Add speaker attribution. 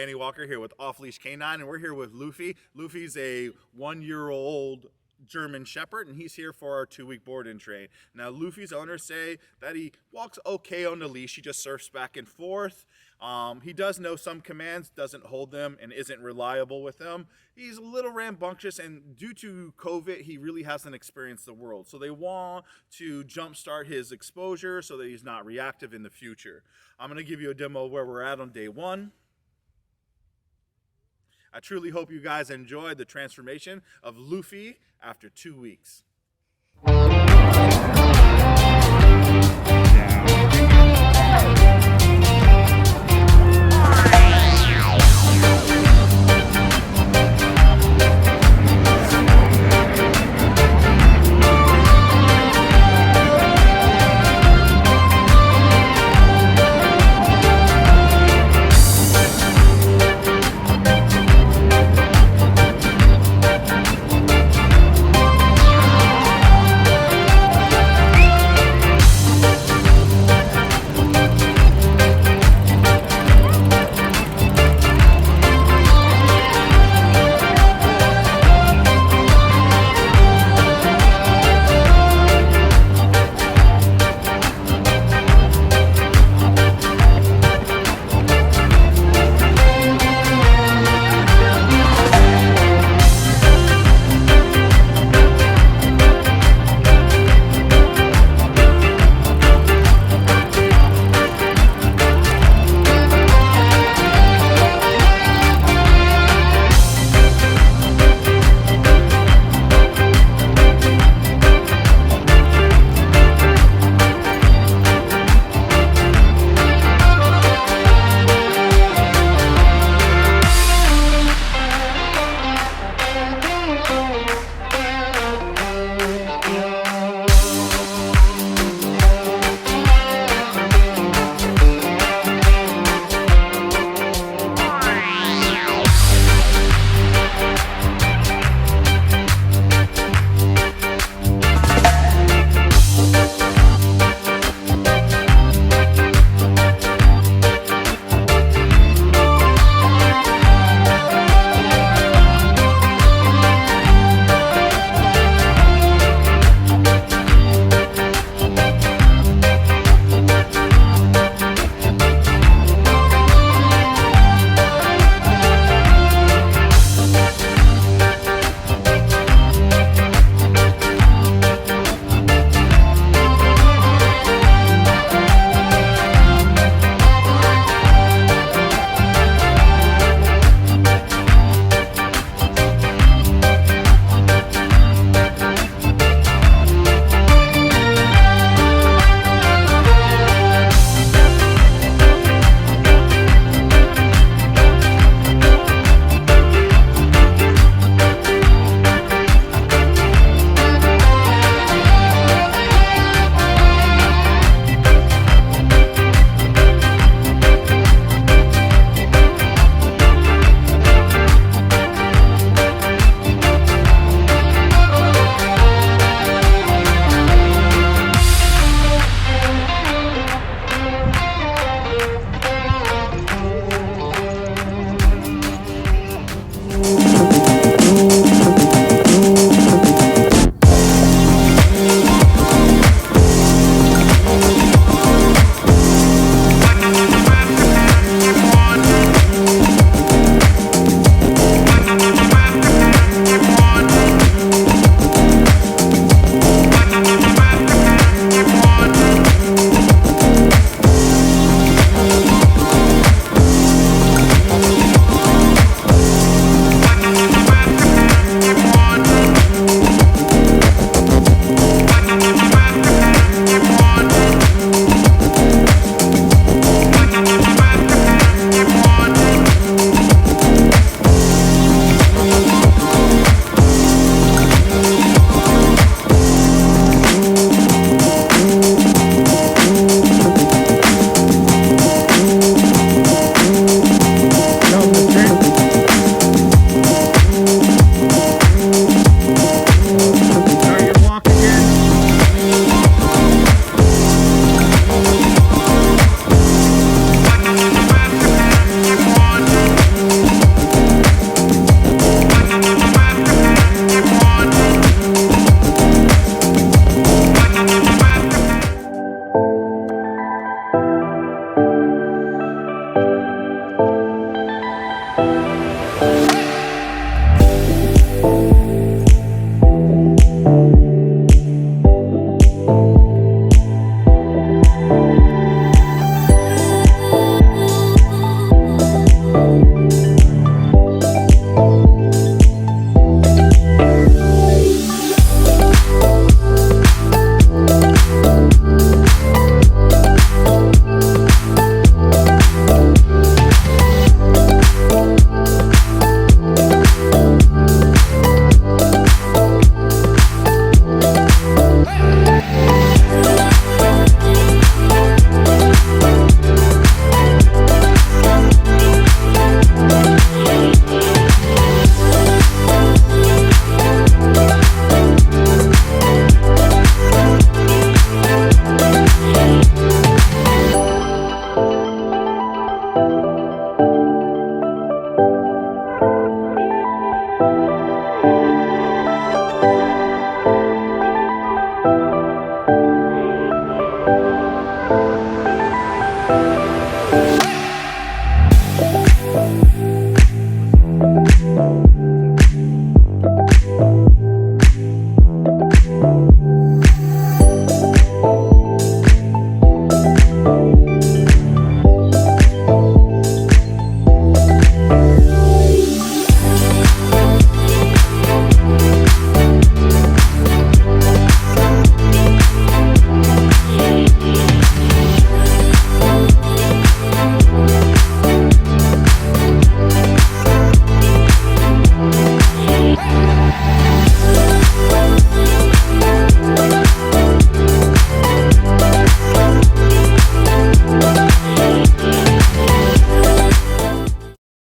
Speaker 1: Danny Walker here with Off Leash Canine, and we're here with Luffy. Luffy's a 1-year-old German Shepherd, and he's here for our 2-week board and train. Now, Luffy's owners say that he walks okay on the leash. He just surfs back and forth. He does know some commands, doesn't hold them, and isn't reliable with them. He's a little rambunctious, and due to COVID, he really hasn't experienced the world. So they want to jumpstart his exposure so that he's not reactive in the future. I'm going to give you a demo of where we're at on day 1. I truly hope you guys enjoyed the transformation of Luffy after 2 weeks.